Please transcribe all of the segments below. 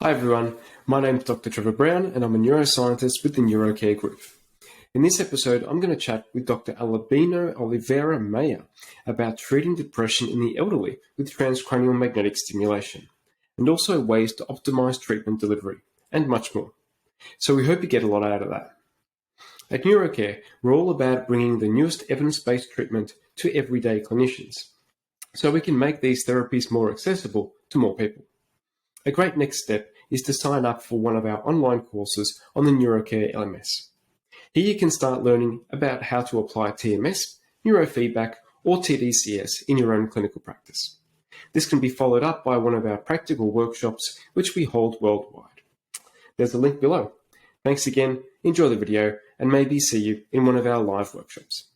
Hi everyone, my name is Dr. Trevor Brown and I'm a neuroscientist with the Neurocare group. In this episode, I'm going to chat with Dr. Albino Oliveira-Maia about treating depression in the elderly with transcranial magnetic stimulation, and also ways to optimize treatment delivery, and much more. So we hope you get a lot out of that. At Neurocare, we're all about bringing the newest evidence-based treatment to everyday clinicians, so we can make these therapies more accessible to more people. A great next step is to sign up for one of our online courses on the Neurocare LMS. Here you can start learning about how to apply TMS, neurofeedback, or TDCS in your own clinical practice. This can be followed up by one of our practical workshops, which we hold worldwide. There's a link below. Thanks again, enjoy the video, and maybe see you in one of our live workshops.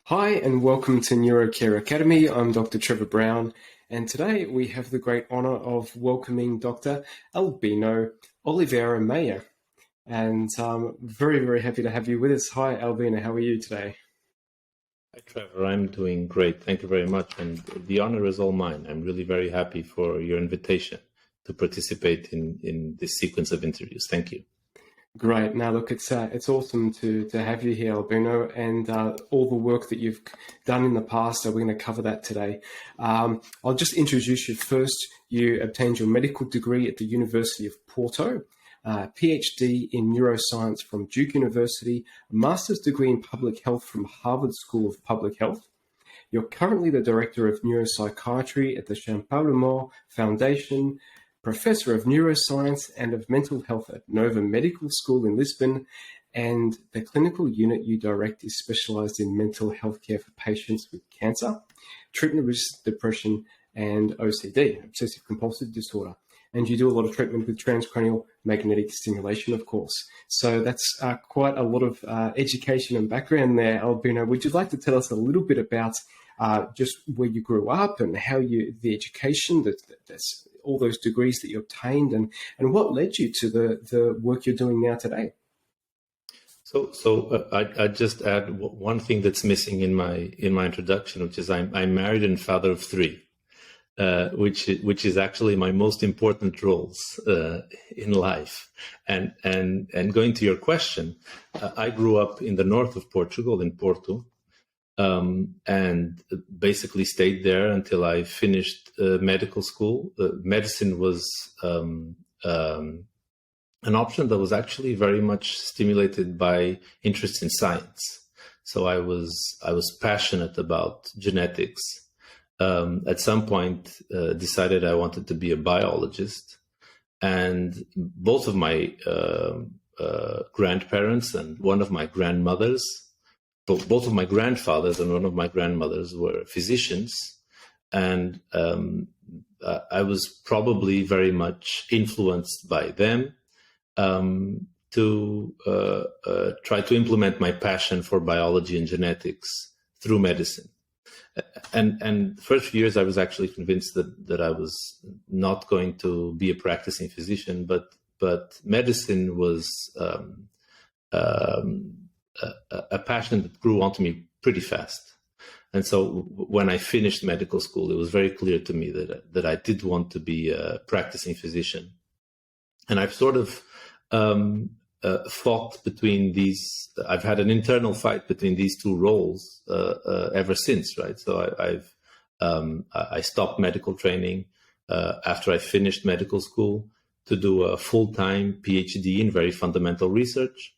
Hi, and welcome to Neurocare Academy. I'm Dr. Trevor Brown, and today we have the great honor of welcoming Dr. Albino Oliveira-Maia. And I'm very, very happy to have you with us. Hi, Albino. How are you today? Hi, Trevor. I'm doing great. Thank you very much. And the honor is all mine. I'm really very happy for your invitation to participate in this sequence of interviews. Thank you. Great. Now, look, it's awesome to have you here, Albino, and all the work that you've done in the past. So we're going to cover that today. I'll just introduce you first. You obtained your medical degree at the University of Porto, PhD in neuroscience from Duke University, a master's degree in public health from Harvard School of Public Health. You're currently the director of neuropsychiatry at the Champalimau Foundation, professor of neuroscience and of mental health at Nova Medical School in Lisbon, and the clinical unit you direct is specialized in mental health care for patients with cancer, treatment-resistant depression, and OCD, obsessive compulsive disorder. And you do a lot of treatment with transcranial magnetic stimulation, of course. So that's quite a lot of education and background there, Albino. Would you like to tell us a little bit about just where you grew up and how the education, that's all those degrees that you obtained, and what led you to the work you're doing now today? So I'd just add one thing that's missing in my introduction, which is I'm married and father of three, which is actually my most important roles in life. And going to your question, I grew up in the north of Portugal, in Porto. And basically stayed there until I finished medical school. Medicine was an option that was actually very much stimulated by interest in science. So I was passionate about genetics. At some point, decided I wanted to be a biologist, and both of my grandparents and one of my grandmothers. Both of my grandfathers and one of my grandmothers were physicians, and I was probably very much influenced by them to try to implement my passion for biology and genetics through medicine. And the first few years, I was actually convinced that I was not going to be a practicing physician, but medicine was a passion that grew onto me pretty fast. And so when I finished medical school, it was very clear to me that I did want to be a practicing physician. And I've sort of fought between these. I've had an internal fight between these two roles ever since, right? So I stopped medical training after I finished medical school to do a full-time PhD in very fundamental research.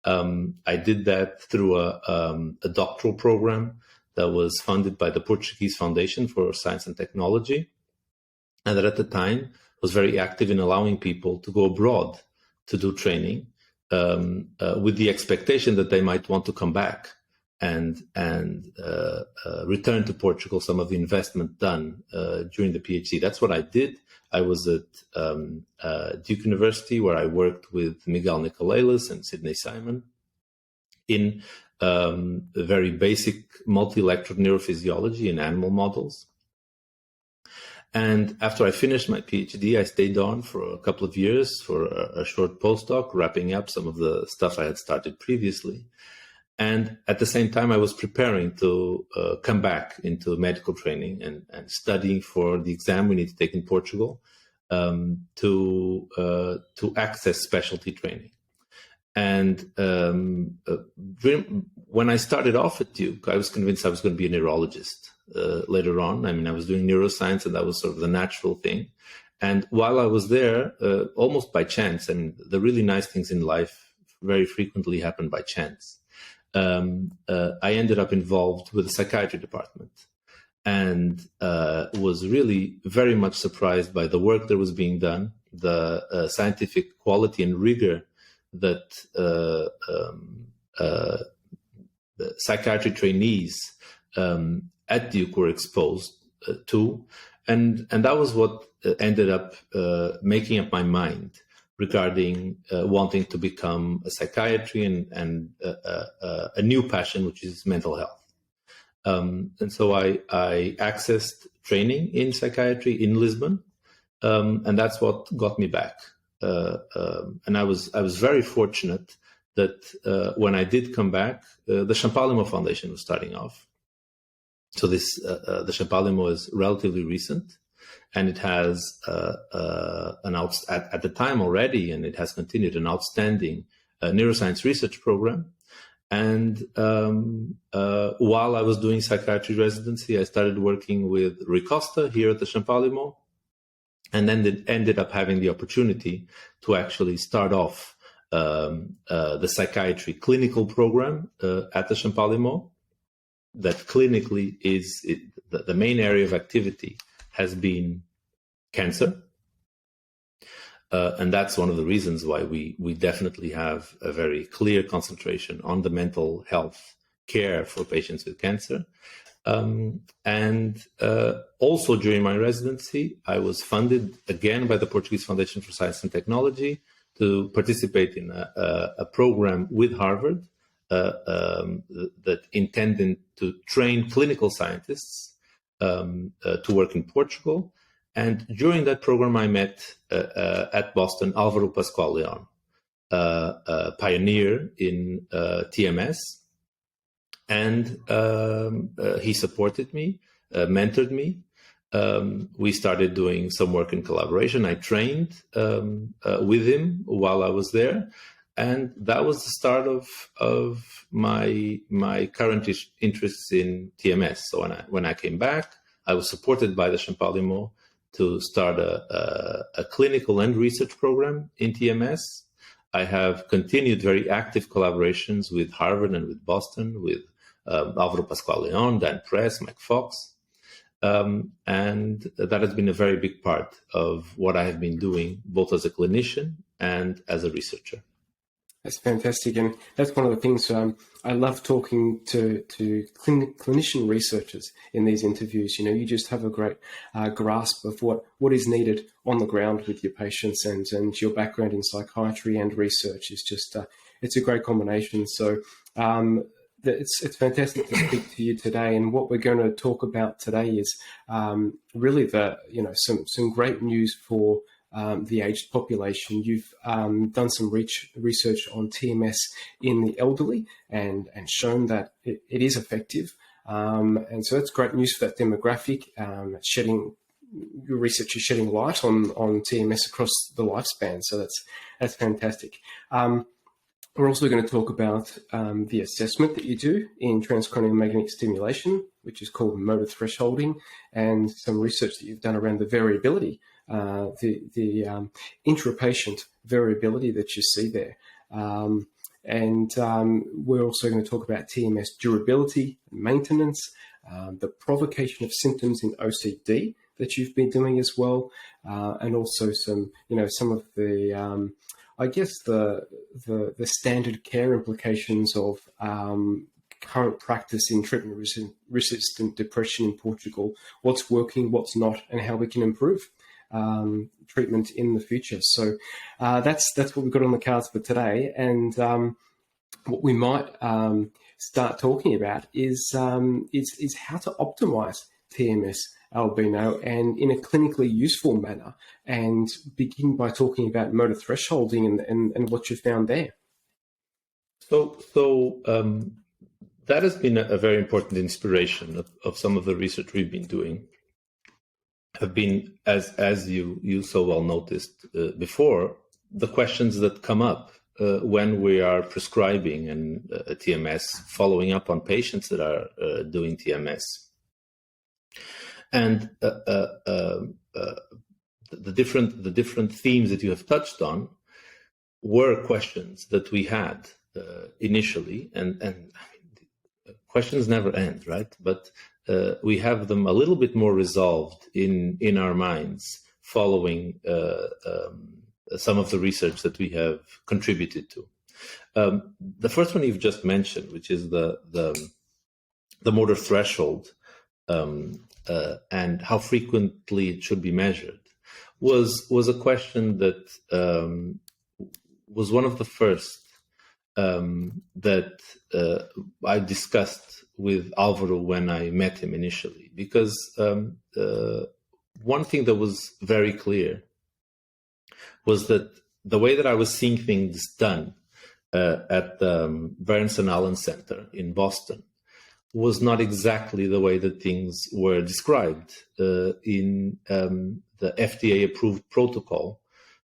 I did that through a doctoral program that was funded by the Portuguese Foundation for Science and Technology, and that at the time was very active in allowing people to go abroad to do training with the expectation that they might want to come back and return to Portugal some of the investment done during the PhD. That's what I did. I was at Duke University, where I worked with Miguel Nicolelis and Sidney Simon in very basic multi-electrode neurophysiology in animal models. And after I finished my PhD, I stayed on for a couple of years for a short postdoc, wrapping up some of the stuff I had started previously. And at the same time, I was preparing to come back into medical training and studying for the exam we need to take in Portugal, to access specialty training. And when I started off at Duke, I was convinced I was going to be a neurologist later on. I mean, I was doing neuroscience, and that was sort of the natural thing. And while I was there, almost by chance, I mean, the really nice things in life very frequently happen by chance. I ended up involved with the psychiatry department, and was really very much surprised by the work that was being done, the scientific quality and rigor that the psychiatry trainees at Duke were exposed to. And that was what ended up making up my mind regarding wanting to become a psychiatry and a new passion, which is mental health. And so I accessed training in psychiatry in Lisbon, and that's what got me back. And I was very fortunate that when I did come back, the Champalimaud Foundation was starting off. So this the Champalimaud is relatively recent, and it has at the time already, and it has continued, an outstanding neuroscience research program. And while I was doing psychiatry residency, I started working with Rui Costa here at the Champalimaud, and then ended up having the opportunity to actually start off the psychiatry clinical program at the Champalimaud. That clinically is the main area of activity has been cancer. And that's one of the reasons why we definitely have a very clear concentration on the mental health care for patients with cancer. And also during my residency, I was funded again by the Portuguese Foundation for Science and Technology to participate in a program with Harvard that intended to train clinical scientists to work in Portugal. And during that program, I met at Boston Álvaro Pascual León, a pioneer in TMS. And he supported me, mentored me. We started doing some work in collaboration. I trained with him while I was there. And that was the start of my current interests in TMS. So when I came back, I was supported by the Champalimaud to start a clinical and research program in TMS. I have continued very active collaborations with Harvard and with Boston, with Álvaro Pascual León, Dan Press, Mike Fox. And that has been a very big part of what I have been doing, both as a clinician and as a researcher. That's fantastic, and that's one of the things I love talking to clinician researchers in these interviews. You know, you just have a great grasp of what is needed on the ground with your patients, and your background in psychiatry and research is just it's a great combination. So it's fantastic to speak to you today, and what we're going to talk about today is really some great news for the aged population. You've done some research on TMS in the elderly and shown that it is effective. And so that's great news for that demographic. Your research is shedding light on TMS across the lifespan. So that's fantastic. We're also going to talk about the assessment that you do in transcranial magnetic stimulation, which is called motor thresholding, and some research that you've done around the variability, the intra-patient variability that you see there. And we're also going to talk about TMS durability and maintenance, the provocation of symptoms in OCD that you've been doing as well, and also some of the I guess the standard care implications of current practice in treatment-resistant depression in Portugal, what's working, what's not, and how we can improve treatment in the future. So that's what we've got on the cards for today. And what we might start talking about is how to optimize TMS, Albino, and in a clinically useful manner, and begin by talking about motor thresholding and what you found there. So that has been a very important inspiration of some of the research we've been doing. have been, as you so well noticed before, the questions that come up when we are prescribing and TMS, following up on patients that are doing TMS. And the different themes that you have touched on were questions that we had initially, and I mean, questions never end, right? But we have them a little bit more resolved in our minds following some of the research that we have contributed to. The first one you've just mentioned, which is the motor threshold and how frequently it should be measured, was a question that was one of the first that I discussed with Alvaro when I met him initially, because one thing that was very clear was that the way that I was seeing things done at the Burns and Allen Center in Boston was not exactly the way that things were described in the FDA-approved protocol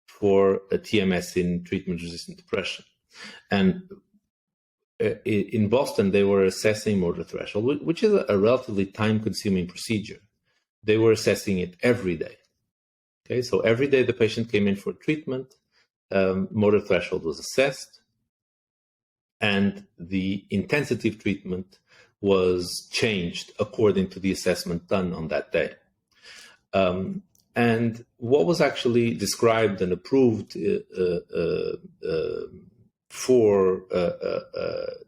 for a TMS in treatment-resistant depression. And in Boston, they were assessing motor threshold, which is a relatively time-consuming procedure. They were assessing it every day. Okay, so every day the patient came in for treatment, motor threshold was assessed, and the intensity of treatment was changed according to the assessment done on that day. And what was actually described and approved for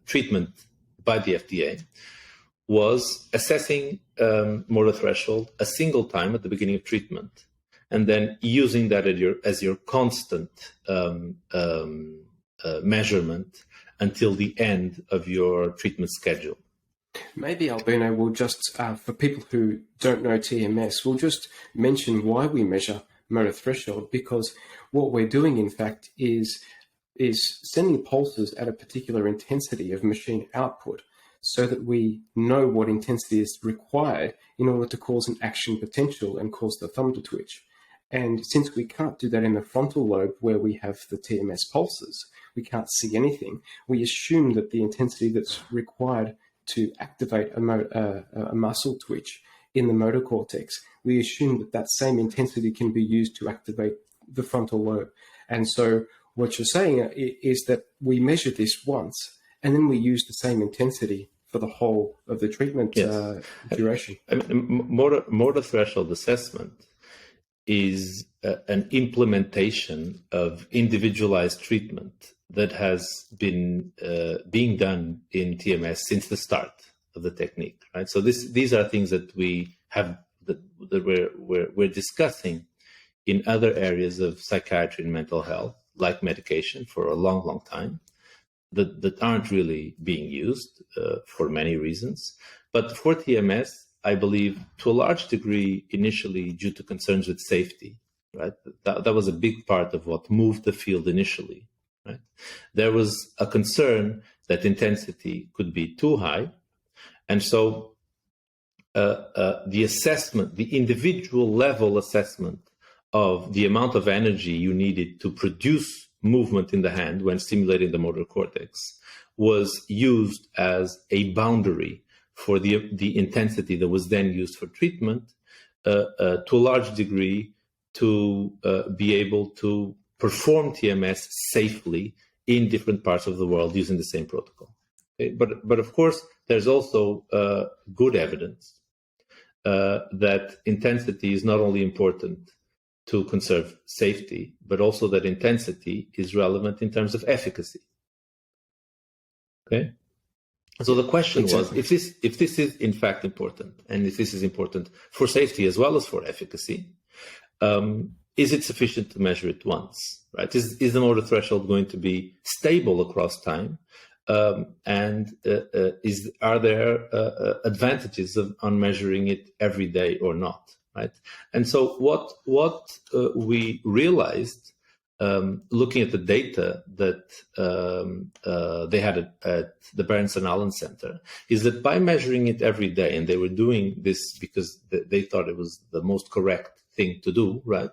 treatment by the FDA was assessing motor threshold a single time at the beginning of treatment, and then using that as your constant measurement until the end of your treatment schedule. Maybe, Albino, we'll just, for people who don't know TMS, we'll just mention why we measure motor threshold, because what we're doing, in fact, is sending pulses at a particular intensity of machine output so that we know what intensity is required in order to cause an action potential and cause the thumb to twitch. And since we can't do that in the frontal lobe where we have the TMS pulses, we can't see anything, we assume that the intensity that's required to activate a muscle twitch in the motor cortex, we assume that that same intensity can be used to activate the frontal lobe. And so what you're saying is that we measure this once, and then we use the same intensity for the whole of the treatment duration. I mean, motor threshold assessment is an implementation of individualized treatment that has been being done in TMS since the start of the technique, right? So these are things that we have that we're discussing in other areas of psychiatry and mental health, like medication, for a long time, that aren't really being used for many reasons. But for TMS, I believe, to a large degree, initially due to concerns with safety, right? That was a big part of what moved the field initially, right? There was a concern that intensity could be too high. And so the assessment, the individual level assessment of the amount of energy you needed to produce movement in the hand when stimulating the motor cortex was used as a boundary for the intensity that was then used for treatment, to a large degree, to be able to perform TMS safely in different parts of the world using the same protocol. Okay? But of course, there's also good evidence that intensity is not only important to conserve safety, but also that intensity is relevant in terms of efficacy. Okay? So the question was, if this is in fact important, and if this is important for safety as well as for efficacy, is it sufficient to measure it once, right? Is the motor threshold going to be stable across time? And are there advantages on measuring it every day or not, right? And so what we realized looking at the data that they had at the Barnes and Allen Center, is that by measuring it every day, and they were doing this because they thought it was the most correct thing to do, right?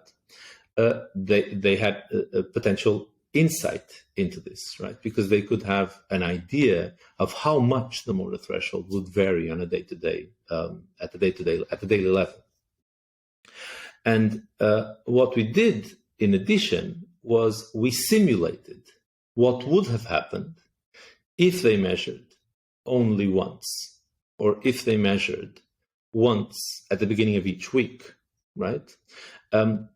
They had a potential insight into this, right? Because they could have an idea of how much the motor threshold would vary on a day-to-day, at the daily level. And what we did in addition was we simulated what would have happened if they measured only once, or if they measured once at the beginning of each week, right? And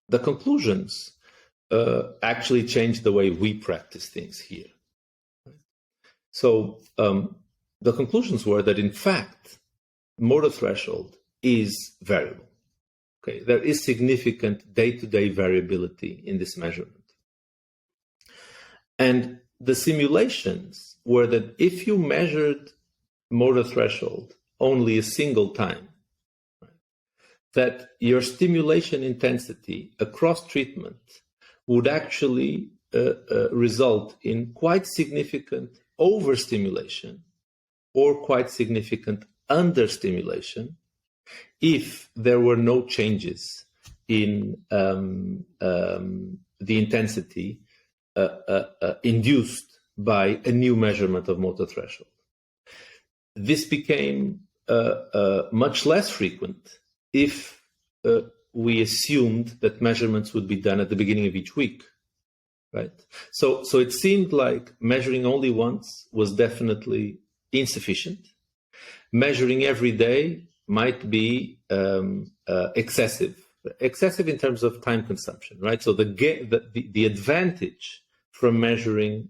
the conclusions actually changed the way we practice things here. So the conclusions were that, in fact, motor threshold is variable. Okay, there is significant day-to-day variability in this measurement. And the simulations were that if you measured motor threshold only a single time, right, that your stimulation intensity across treatment would actually result in quite significant overstimulation or quite significant understimulation if there were no changes in the intensity induced by a new measurement of motor threshold. This became much less frequent if we assumed that measurements would be done at the beginning of each week, right? So it seemed like measuring only once was definitely insufficient. Measuring every day might be excessive in terms of time consumption, right? So the advantage from measuring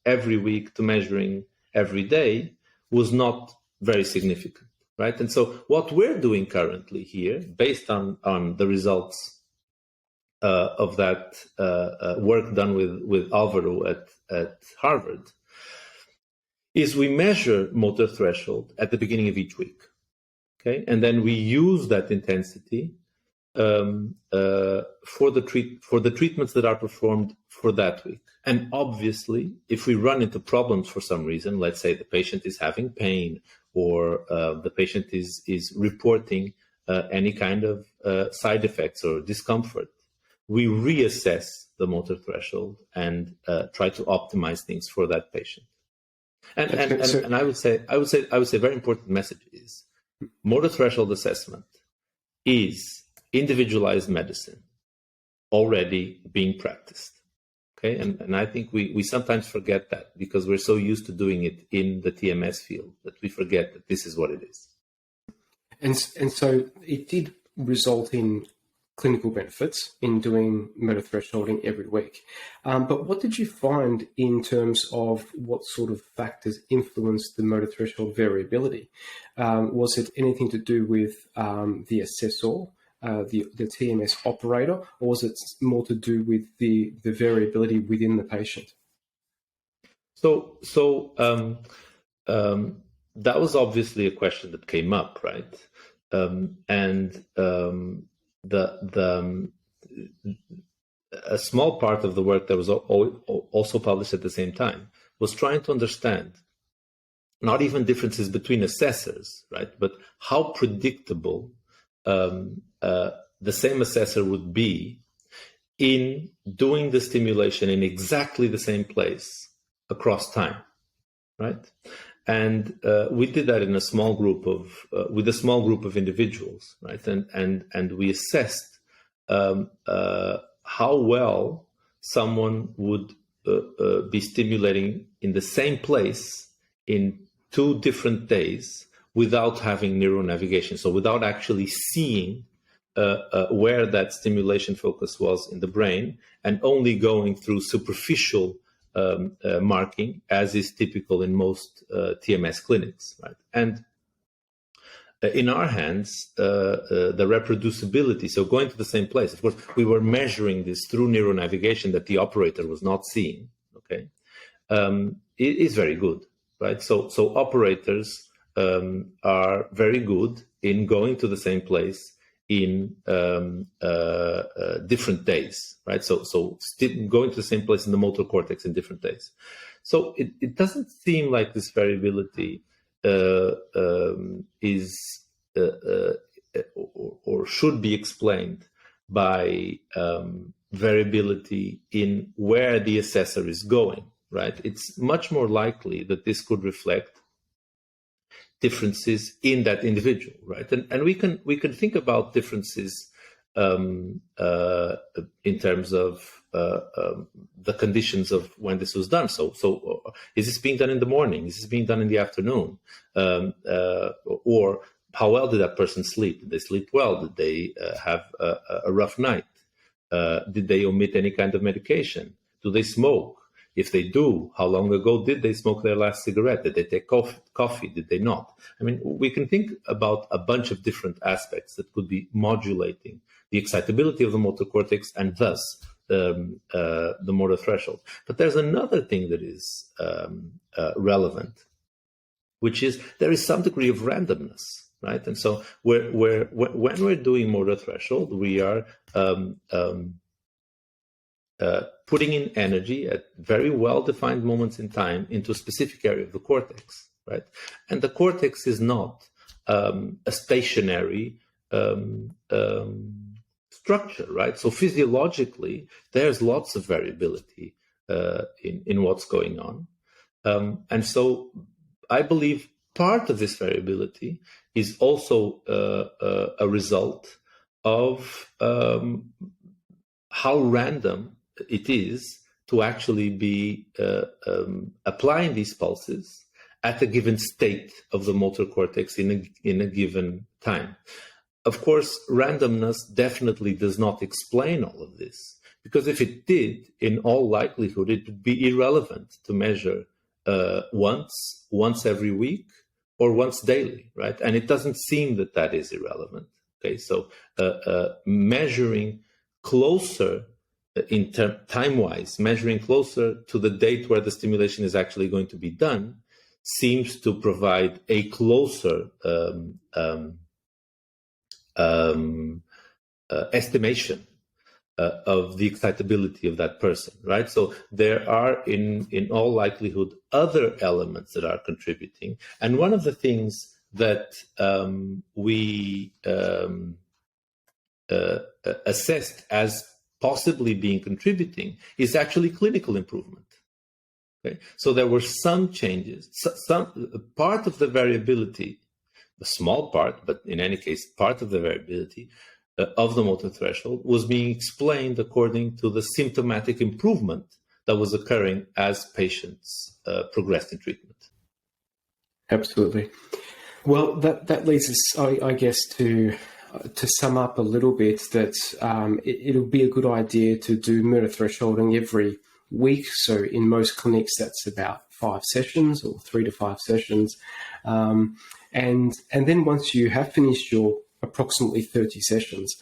every week to measuring every day was not very significant, right? And so what we're doing currently here, based on the results of that work done with Alvaro at Harvard, is we measure motor threshold at the beginning of each week, okay? And then we use that intensity for the treatments that are performed for that week. And obviously, if we run into problems for some reason, let's say the patient is having pain, or the patient is reporting any kind of side effects or discomfort, we reassess the motor threshold and try to optimize things for that patient. And I would say a very important message is motor threshold assessment is individualized medicine already being practiced. Okay, and I think we sometimes forget that because we're so used to doing it in the TMS field that we forget that this is what it is. And so it did result in clinical benefits in doing motor thresholding every week. But what did you find in terms of what sort of factors influenced the motor threshold variability? Was it anything to do with the assessor, the TMS operator, or was it more to do with the variability within the patient? So that was obviously a question that came up, right? A small part of the work that was also published at the same time was trying to understand not even differences between assessors, right, but how predictable the same assessor would be in doing the stimulation in exactly the same place across time, right? And we did that in a small group with a small group of individuals, right? And we assessed how well someone would be stimulating in the same place in 2 different days without having neuronavigation, so without actually seeing where that stimulation focus was in the brain, and only going through superficial marking, as is typical in most TMS clinics, right? And in our hands, the reproducibility, so going to the same place, of course, we were measuring this through neuronavigation that the operator was not seeing, okay, it is very good, right? So operators are very good in going to the same place in different days, right? So still going to the same place in the motor cortex in different days. So it doesn't seem like this variability is or should be explained by variability in where the assessor is going, right? It's much more likely that this could reflect differences in that individual, right? And we can think about differences in terms of the conditions of when this was done. So is this being done in the morning? Is this being done in the afternoon? Or how well did that person sleep? Did they sleep well? Did they have a rough night? Did they omit any kind of medication? Do they smoke? If they do, how long ago did they smoke their last cigarette? Did they take coffee? Did they not? I mean, we can think about a bunch of different aspects that could be modulating the excitability of the motor cortex and thus the motor threshold. But there's another thing that is relevant, which is there is some degree of randomness, right? And so when we're doing motor threshold, we are putting in energy at very well-defined moments in time into a specific area of the cortex, right? And the cortex is not a stationary structure, right? So physiologically, there's lots of variability in what's going on. And so I believe part of this variability is also a result of how random it is to actually be applying these pulses at a given state of the motor cortex in a given time. Of course, randomness definitely does not explain all of this, because if it did, in all likelihood, it would be irrelevant to measure once every week or once daily, right? And it doesn't seem that is irrelevant. Okay, so measuring closer time-wise, measuring closer to the date where the stimulation is actually going to be done seems to provide a closer estimation of the excitability of that person, right? So there are, in all likelihood, other elements that are contributing. And one of the things that we assessed as possibly being contributing is actually clinical improvement. Okay? So there were some changes, some part of the variability, a small part, but in any case, part of the variability of the motor threshold was being explained according to the symptomatic improvement that was occurring as patients progressed in treatment. Absolutely. Well, that leads us, I guess, to sum up a little bit, that it'll be a good idea to do motor thresholding every week. So in most clinics, that's about 5 sessions or 3 to 5 sessions. And then once you have finished your approximately 30 sessions,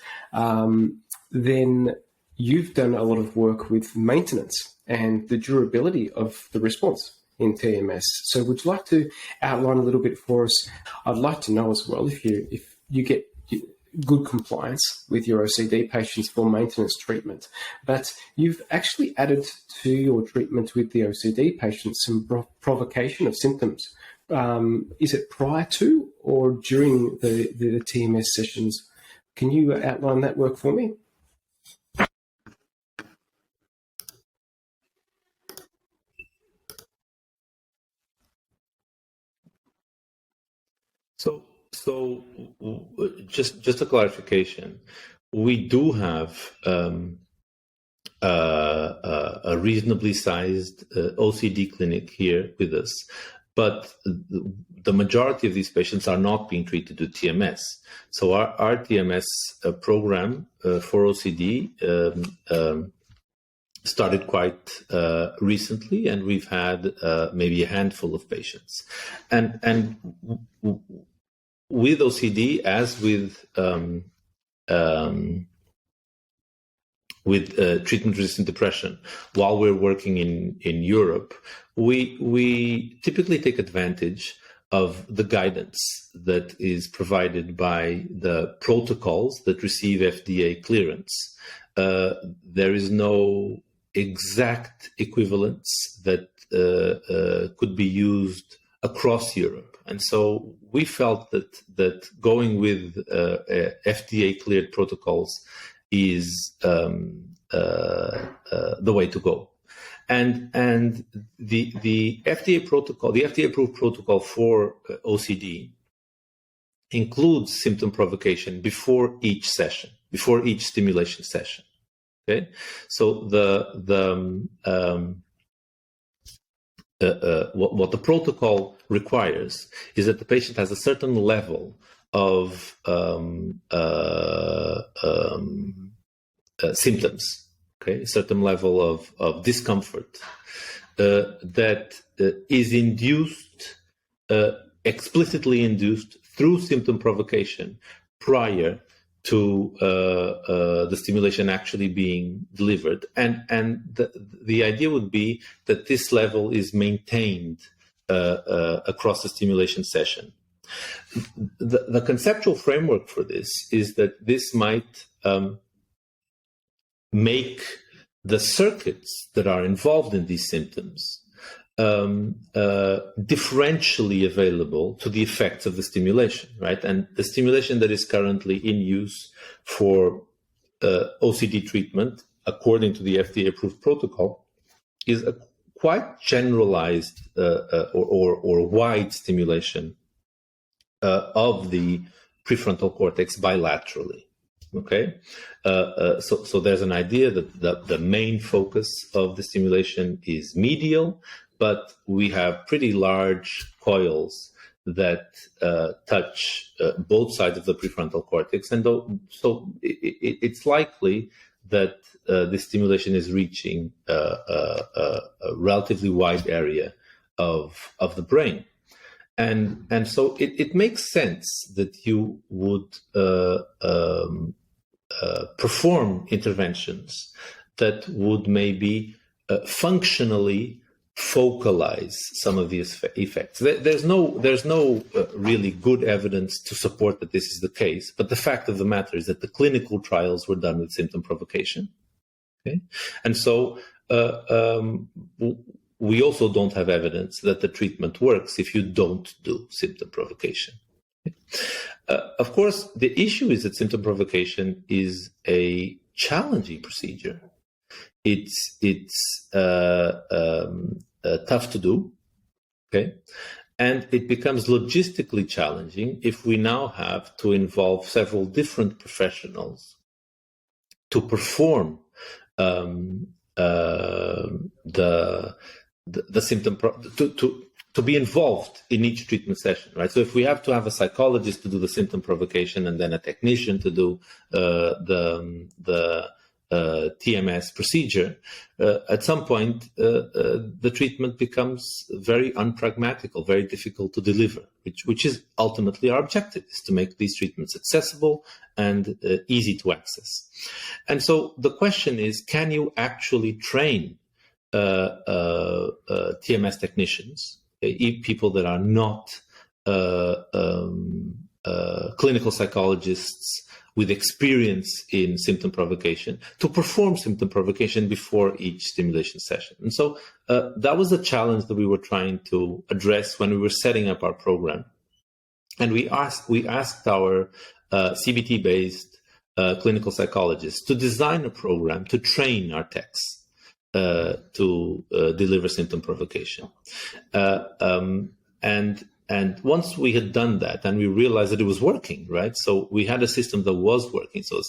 then you've done a lot of work with maintenance and the durability of the response in TMS. So would you like to outline a little bit for us? I'd like to know as well if you get good compliance with your OCD patients for maintenance treatment, but you've actually added to your treatment with the OCD patients some provocation of symptoms. Is it prior to or during the TMS sessions? Can you outline that work for me? So just a clarification, we do have a reasonably sized OCD clinic here with us, but the majority of these patients are not being treated with TMS. So our TMS program for OCD started quite recently, and we've had maybe a handful of patients. And with OCD, as with treatment-resistant depression, while we're working in Europe, we typically take advantage of the guidance that is provided by the protocols that receive FDA clearance. There is no exact equivalence that could be used across Europe. And so we felt that going with FDA cleared protocols is the way to go. And the FDA protocol, the FDA approved protocol for OCD includes symptom provocation before each session, before each stimulation session. Okay, so what the protocol requires is that the patient has a certain level of symptoms, okay, a certain level of discomfort that is induced, explicitly induced through symptom provocation prior to the stimulation actually being delivered. And the idea would be that this level is maintained across the stimulation session. The conceptual framework for this is that this might make the circuits that are involved in these symptoms differentially available to the effects of the stimulation, right? And the stimulation that is currently in use for OCD treatment, according to the FDA-approved protocol, is a quite generalized or wide stimulation of the prefrontal cortex bilaterally. Okay, so there's an idea that the main focus of the stimulation is medial, but we have pretty large coils that touch both sides of the prefrontal cortex, and so it's likely that this stimulation is reaching a relatively wide area of the brain. And so it makes sense that you would perform interventions that would maybe functionally focalize some of these effects. There's no really good evidence to support that this is the case, but the fact of the matter is that the clinical trials were done with symptom provocation. Okay, and so we also don't have evidence that the treatment works if you don't do symptom provocation. Of course, the issue is that symptom provocation is a challenging procedure. It's tough to do, okay? And it becomes logistically challenging if we now have to involve several different professionals to perform the symptom to be involved in each treatment session, right? So if we have to have a psychologist to do the symptom provocation and then a technician to do the TMS procedure, at some point the treatment becomes very unpragmatical, very difficult to deliver, which is ultimately our objective, is to make these treatments accessible and easy to access. And so the question is, can you actually train TMS technicians, people that are not clinical psychologists with experience in symptom provocation, to perform symptom provocation before each stimulation session? And so that was the challenge that we were trying to address when we were setting up our program. And we asked our CBT-based clinical psychologists to design a program to train our techs to deliver symptom provocation. And once we had done that, and we realized that it was working, right? So we had a system that was working. So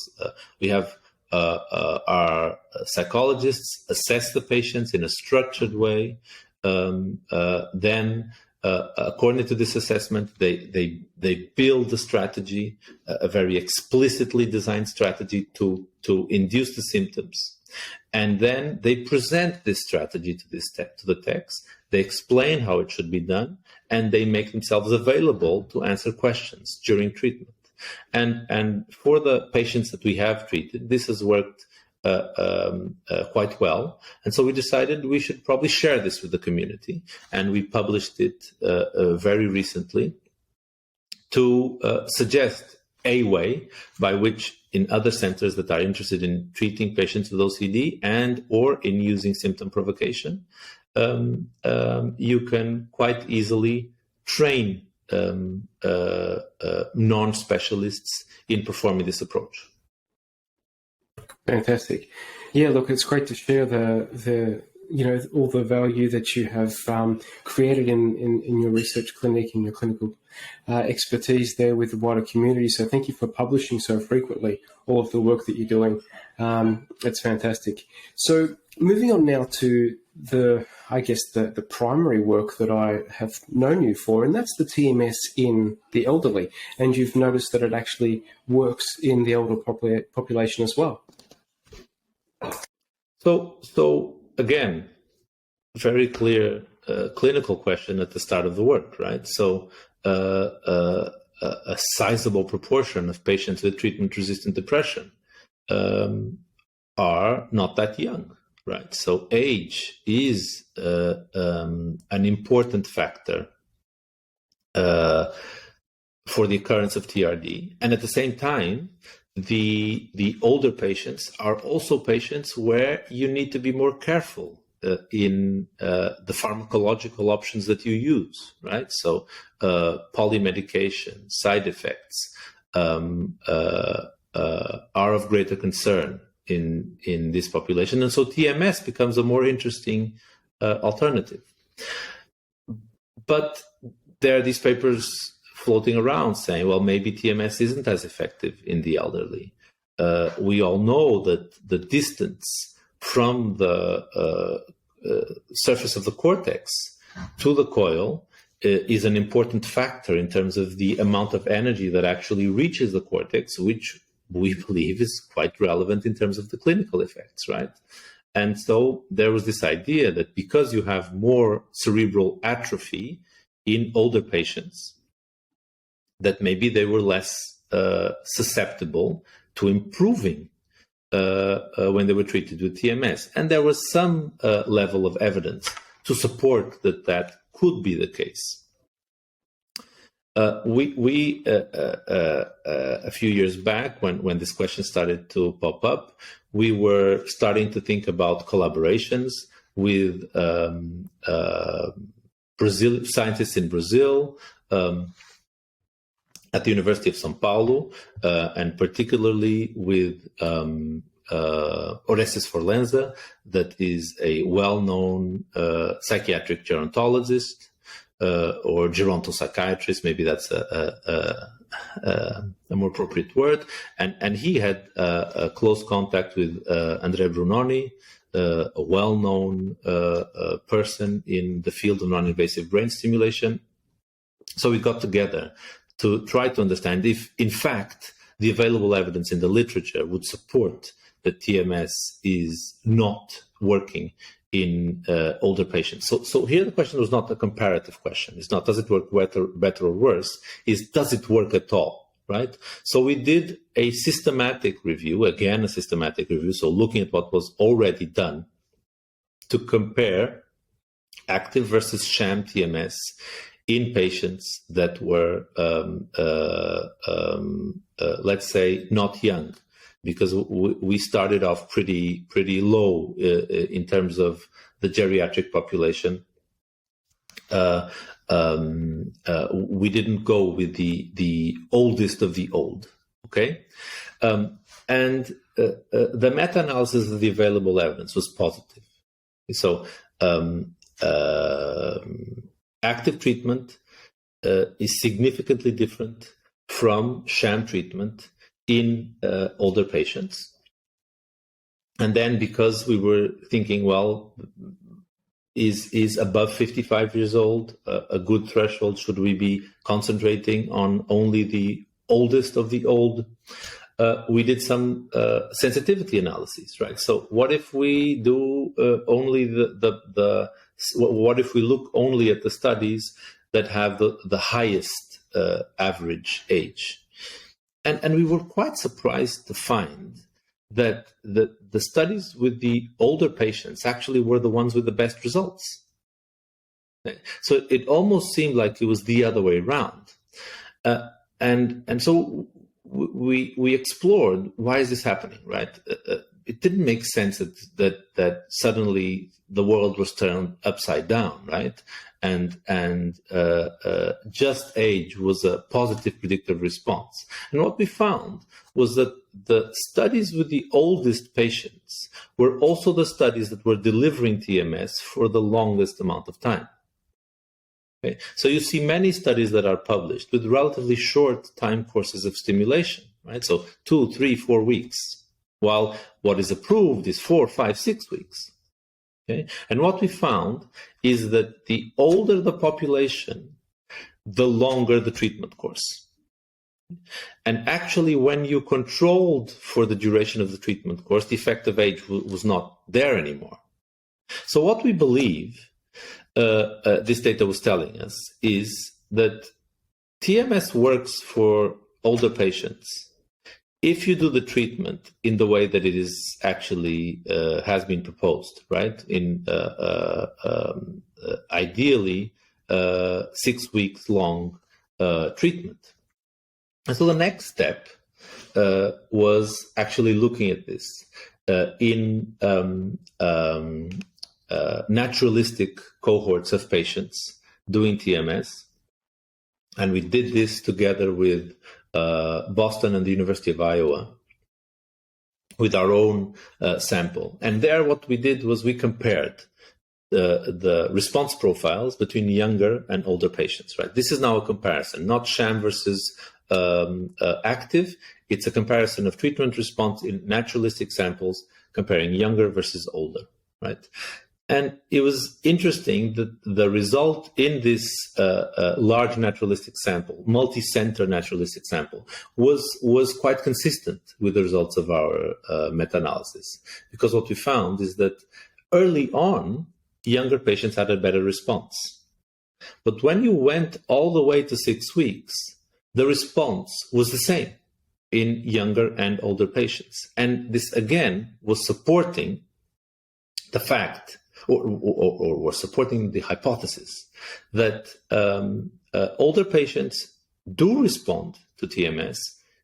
we have our psychologists assess the patients in a structured way. Then, according to this assessment, they build a strategy, a very explicitly designed strategy to induce the symptoms. And then they present this strategy to the techs. They explain how it should be done, and they make themselves available to answer questions during treatment. And for the patients that we have treated, this has worked quite well. And so we decided we should probably share this with the community. And we published it very recently to suggest a way by which in other centers that are interested in treating patients with OCD and or in using symptom provocation, you can quite easily train non-specialists in performing this approach. Fantastic. Yeah, look, it's great to share the all the value that you have created in your research clinic and your clinical expertise there with the wider community. So thank you for publishing so frequently all of the work that you're doing. It's fantastic. So moving on now to the primary work that I have known you for, and that's the TMS in the elderly. And you've noticed that it actually works in the older population as well. So again, very clear clinical question at the start of the work, right? So a sizable proportion of patients with treatment-resistant depression are not that young, right? So age is an important factor for the occurrence of TRD, and at the same time, the older patients are also patients where you need to be more careful in the pharmacological options that you use, right? So polymedication, side effects are of greater concern in this population. And so TMS becomes a more interesting alternative. But there are these papers floating around saying, well, maybe TMS isn't as effective in the elderly. We all know that the distance from the surface of the cortex to the coil is an important factor in terms of the amount of energy that actually reaches the cortex, which we believe is quite relevant in terms of the clinical effects, right? And so there was this idea that because you have more cerebral atrophy in older patients, that maybe they were less susceptible to improving when they were treated with TMS. And there was some level of evidence to support that could be the case. A few years back, when this question started to pop up, we were starting to think about collaborations with scientists in Brazil, at the University of São Paulo, and particularly with Orestes Forlenza, that is a well-known psychiatric gerontologist or gerontopsychiatrist, maybe that's a more appropriate word. And he had a close contact with Andrea Brunoni, a well-known person in the field of non-invasive brain stimulation. So we got together to try to understand if, in fact, the available evidence in the literature would support that TMS is not working in older patients. So here the question was not a comparative question. It's not, does it work better or worse? It's, does it work at all, right? So we did a systematic review, so looking at what was already done to compare active versus sham TMS in patients that were, let's say, not young, because we started off pretty low in terms of the geriatric population. We didn't go with the oldest of the old, okay? And the meta-analysis of the available evidence was positive. So active treatment is significantly different from sham treatment in older patients. And then because we were thinking, well, is above 55 years old a good threshold? Should we be concentrating on only the oldest of the old? We did some sensitivity analyses, right? So what if we do only what if we look only at the studies that have the highest average age? And we were quite surprised to find that the studies with the older patients actually were the ones with the best results. So it almost seemed like it was the other way around. And so we explored, why is this happening, right? It didn't make sense that suddenly the world was turned upside down, right? And just age was a positive predictive response. And what we found was that the studies with the oldest patients were also the studies that were delivering TMS for the longest amount of time. Okay. So you see many studies that are published with relatively short time courses of stimulation, right? So 2, 3, 4 weeks, while what is approved is 4, 5, 6 weeks. Okay. And what we found is that the older the population, the longer the treatment course. And actually, when you controlled for the duration of the treatment course, the effective age was not there anymore. So what we believe this data was telling us is that TMS works for older patients if you do the treatment in the way that it is actually has been proposed, right? In ideally 6 weeks long treatment. And so the next step was actually looking at this in naturalistic cohorts of patients doing TMS. And we did this together with Boston and the University of Iowa with our own sample. And there what we did was we compared the response profiles between younger and older patients, right? This is now a comparison, not sham versus active. It's a comparison of treatment response in naturalistic samples comparing younger versus older, right? And it was interesting that the result in this large naturalistic sample, multi-center naturalistic sample, was quite consistent with the results of our meta-analysis. Because what we found is that early on, younger patients had a better response. But when you went all the way to 6 weeks, the response was the same in younger and older patients. And this, again, was supporting the fact or supporting the hypothesis that older patients do respond to TMS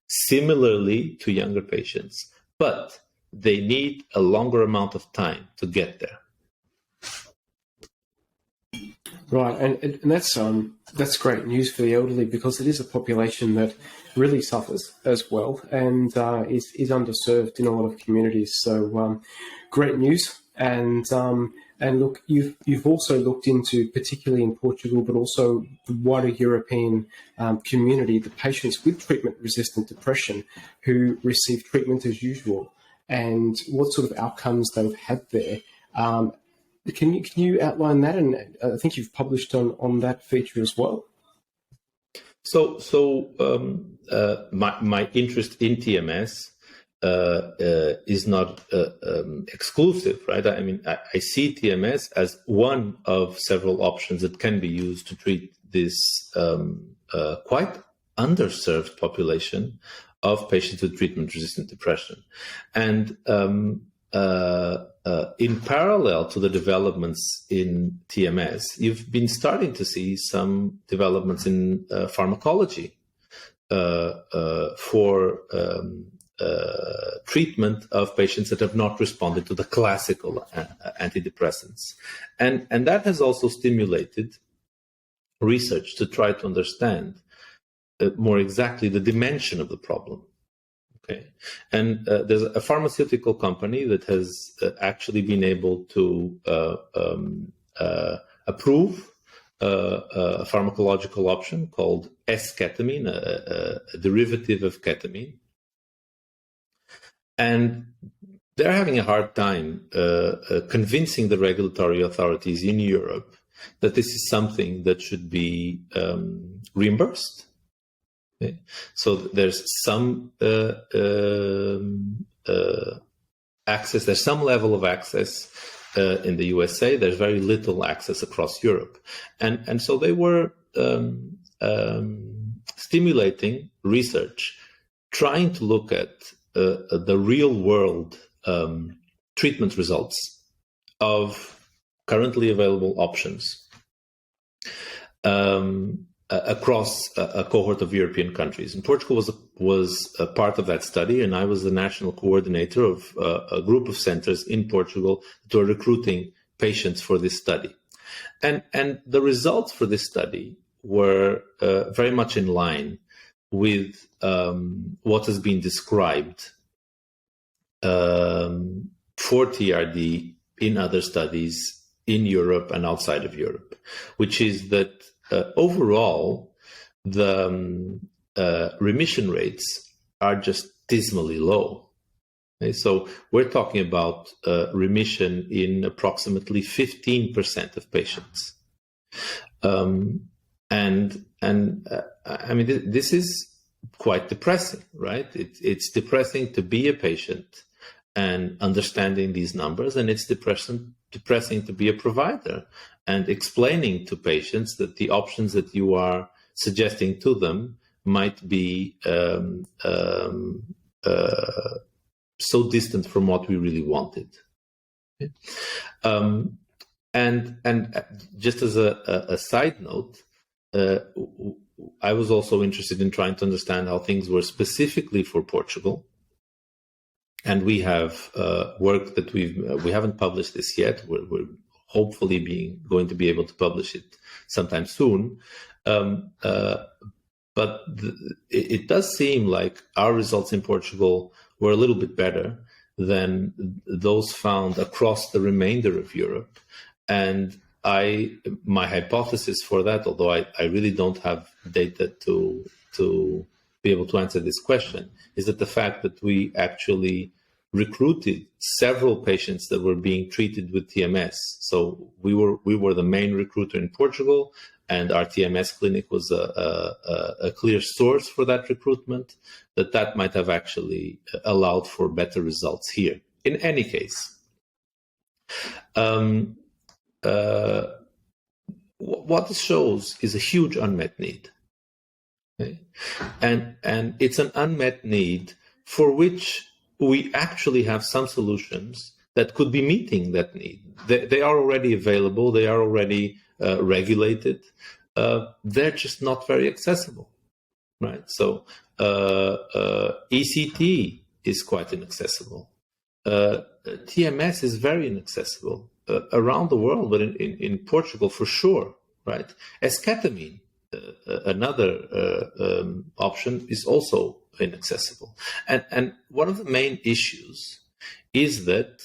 similarly to younger patients, but they need a longer amount of time to get there. Right, and that's great news for the elderly, because it is a population that really suffers as well and is underserved in a lot of communities. So great news. And look, you've also looked into, particularly in Portugal, but also the wider European community, the patients with treatment-resistant depression who receive treatment as usual, and what sort of outcomes they've had there. Can you outline that? And I think you've published on that feature as well. So my interest in TMS is not exclusive, right? I mean, I see TMS as one of several options that can be used to treat this quite underserved population of patients with treatment-resistant depression. And in parallel to the developments in TMS, you've been starting to see some developments in pharmacology for treatment of patients that have not responded to the classical antidepressants. And that has also stimulated research to try to understand more exactly the dimension of the problem. Okay. And there's a pharmaceutical company that has actually been able to approve a pharmacological option called S-ketamine, a derivative of ketamine. And they're having a hard time convincing the regulatory authorities in Europe that this is something that should be reimbursed. Okay. So there's some access, there's some level of access in the USA. There's very little access across Europe. And so they were stimulating research, trying to look at the real world treatment results of currently available options across a cohort of European countries. And Portugal was a part of that study, and I was the national coordinator of a group of centers in Portugal that were recruiting patients for this study. And the results for this study were very much in line with what has been described for TRD in other studies in Europe and outside of Europe, which is that overall, the remission rates are just dismally low. Okay? So we're talking about remission in approximately 15% of patients. I mean, this is quite depressing, right? It's depressing to be a patient and understanding these numbers, and it's depressing to be a provider and explaining to patients that the options that you are suggesting to them might be so distant from what we really wanted. Okay? And just as a side note, I was also interested in trying to understand how things were specifically for Portugal. And we have work that we haven't published this yet. We're hopefully going to be able to publish it sometime soon. But it does seem like our results in Portugal were a little bit better than those found across the remainder of Europe. And my hypothesis for that, although I really don't have data to be able to answer this question, is that the fact that we actually recruited several patients that were being treated with TMS. So we were the main recruiter in Portugal, and our TMS clinic was a clear source for that recruitment, that might have actually allowed for better results here. In any case, what this shows is a huge unmet need. Okay? And it's an unmet need for which we actually have some solutions that could be meeting that need. They are already available. They are already regulated. They're just not very accessible, right? So ECT is quite inaccessible. TMS is very inaccessible around the world, but in Portugal for sure, right? Esketamine, another option, is also inaccessible. And one of the main issues is that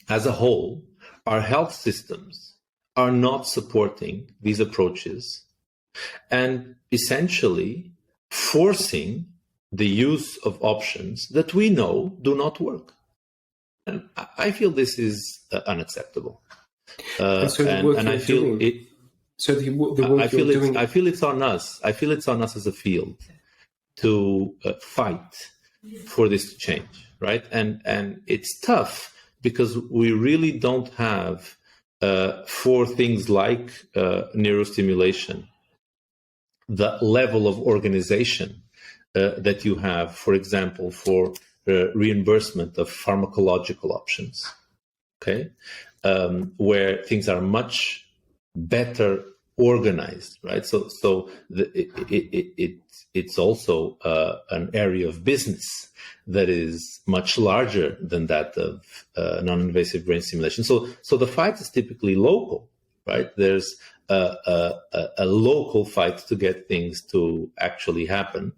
as a whole, our health systems are not supporting these approaches and essentially forcing the use of options that we know do not work. And I feel this is unacceptable. I feel it's on us. I feel it's on us as a field to fight for this to change, right? And it's tough because we really don't have for things like neurostimulation the level of organization that you have, for example, for reimbursement of pharmacological options, okay, where things are much better organized, right? So it's also an area of business that is much larger than that of non-invasive brain stimulation. So the fight is typically local, right? There's a local fight to get things to actually happen.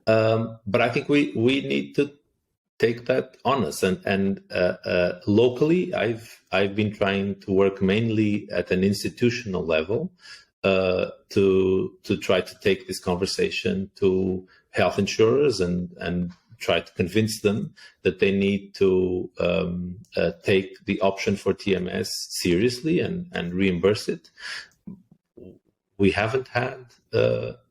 But I think we need to take that on us, and locally, I've been trying to work mainly at an institutional level to try to take this conversation to health insurers and try to convince them that they need to take the option for TMS seriously and reimburse it. We haven't had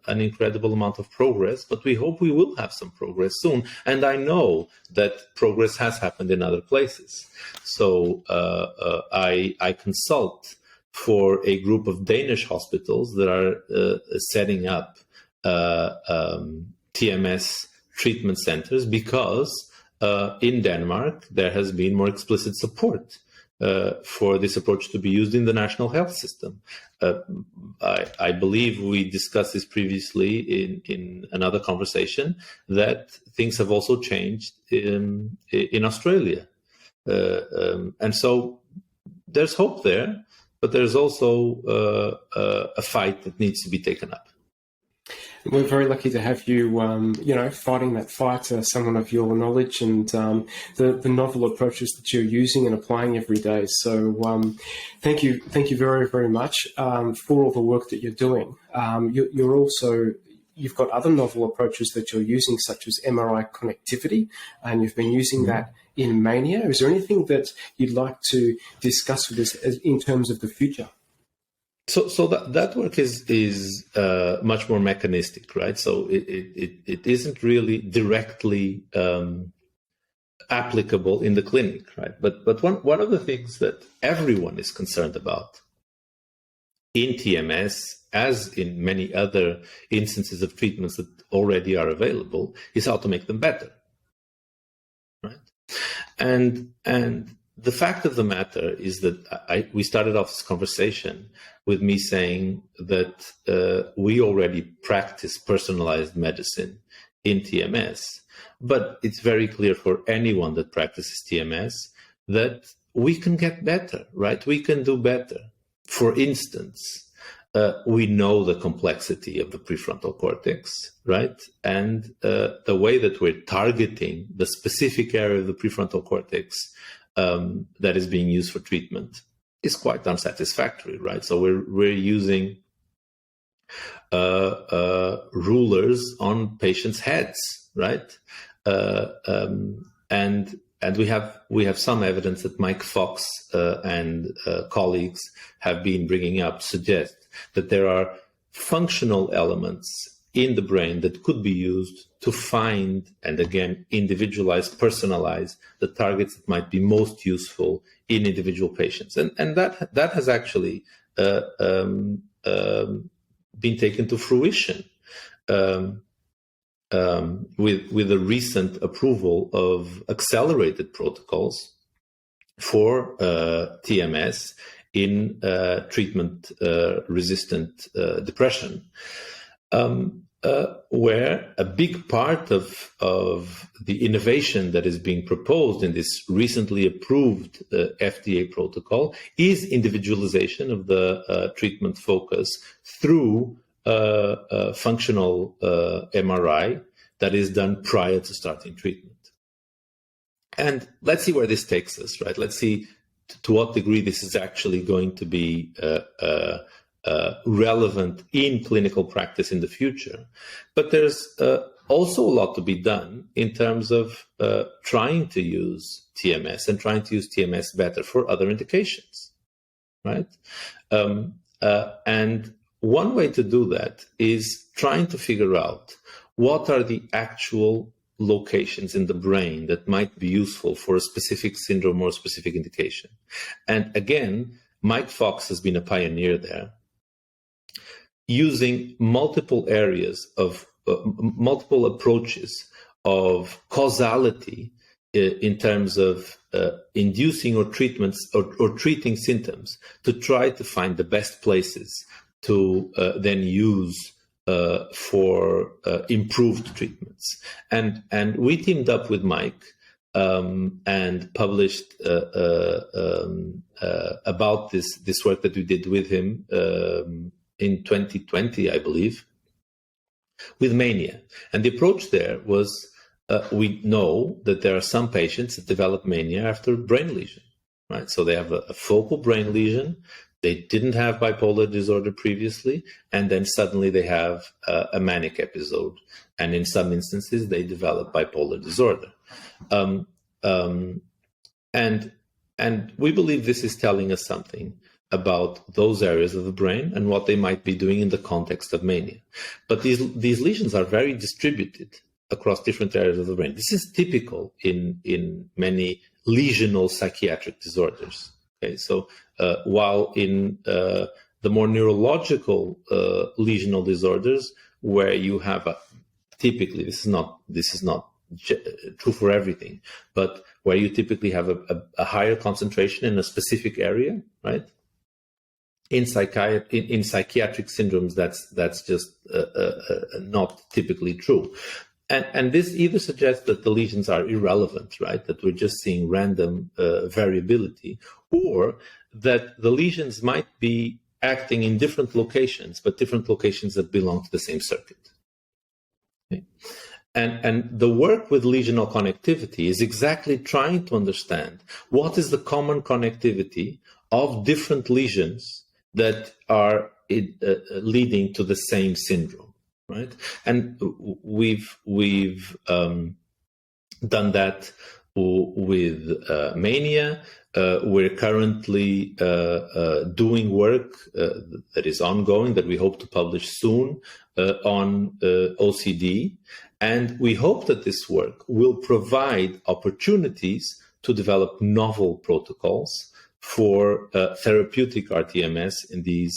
an incredible amount of progress, but we hope we will have some progress soon. And I know that progress has happened in other places. So I consult for a group of Danish hospitals that are setting up TMS treatment centers because in Denmark there has been more explicit support for this approach to be used in the national health system. I believe we discussed this previously in another conversation, that things have also changed in Australia. And so there's hope there, but there's also a fight that needs to be taken up. We're very lucky to have you, fighting that fight, someone of your knowledge and the novel approaches that you're using and applying every day. So thank you very, very much for all the work that you're doing. You've got other novel approaches that you're using, such as MRI connectivity, and you've been using that in mania. Is there anything that you'd like to discuss with us in terms of the future? So that work is much more mechanistic, right? So it isn't really directly applicable in the clinic, right? But one of the things that everyone is concerned about in TMS, as in many other instances of treatments that already are available, is how to make them better, right? And the fact of the matter is that we started off this conversation with me saying that we already practice personalized medicine in TMS, but it's very clear for anyone that practices TMS that we can get better, right? We can do better. For instance, we know the complexity of the prefrontal cortex, right? And the way that we're targeting the specific area of the prefrontal cortex that is being used for treatment is quite unsatisfactory, right? So we're using rulers on patients' heads, right? And we have some evidence that Mike Fox and colleagues have been bringing up suggest that there are functional elements in the brain that could be used to find and again individualize, personalize the targets that might be most useful in individual patients, and that has actually been taken to fruition with the recent approval of accelerated protocols for TMS in treatment-resistant depression, where a big part of the innovation that is being proposed in this recently approved FDA protocol is individualization of the treatment focus through functional MRI that is done prior to starting treatment. And let's see where this takes us, right? Let's see to what degree this is actually going to be relevant in clinical practice in the future. But there's also a lot to be done in terms of trying to use TMS and trying to use TMS better for other indications, right? And one way to do that is trying to figure out what are the actual locations in the brain that might be useful for a specific syndrome or specific indication. And again, Mike Fox has been a pioneer there, using multiple areas of multiple approaches of causality in terms of inducing or treatments or treating symptoms to try to find the best places to then use for improved treatments. And we teamed up with Mike and published about this work that we did with him in 2020, I believe, with mania. And the approach there was, we know that there are some patients that develop mania after brain lesion, right? So they have a focal brain lesion. They didn't have bipolar disorder previously, and then suddenly they have a manic episode. And in some instances, they develop bipolar disorder. And we believe this is telling us something about those areas of the brain and what they might be doing in the context of mania. But these lesions are very distributed across different areas of the brain. This is typical in many lesional psychiatric disorders. Okay, so while in the more neurological lesional disorders, where you have a typically, this is not true for everything, but where you typically have a higher concentration in a specific area, right? In psychiatric syndromes, that's just not typically true. And this either suggests that the lesions are irrelevant, right? That we're just seeing random variability, or that the lesions might be acting in different locations, but different locations that belong to the same circuit. Okay? And the work with lesional connectivity is exactly trying to understand what is the common connectivity of different lesions that are leading to the same syndrome, right? And we've done that with mania. We're currently doing work that is ongoing, that we hope to publish soon, on OCD. And we hope that this work will provide opportunities to develop novel protocols for therapeutic RTMS in these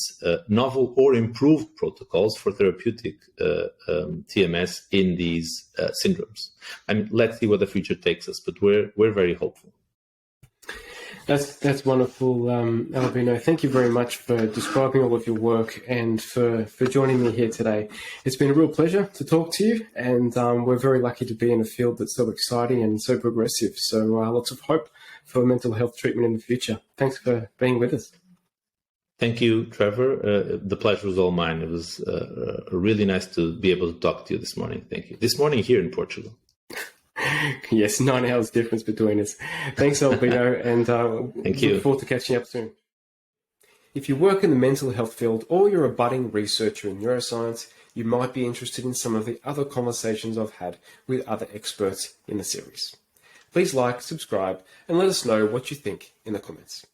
novel or improved protocols for therapeutic TMS in these syndromes. I mean, let's see where the future takes us, but we're very hopeful. That's wonderful, Albino. Thank you very much for describing all of your work and for joining me here today. It's been a real pleasure to talk to you, and we're very lucky to be in a field that's so exciting and so progressive. So lots of hope for mental health treatment in the future. Thanks for being with us. Thank you, Trevor. The pleasure was all mine. It was really nice to be able to talk to you this morning. Thank you. This morning here in Portugal. Yes, 9 hours difference between us. Thanks, Albino, and Thank you. Look forward to catching up soon. If you work in the mental health field or you're a budding researcher in neuroscience, you might be interested in some of the other conversations I've had with other experts in the series. Please like, subscribe, and let us know what you think in the comments.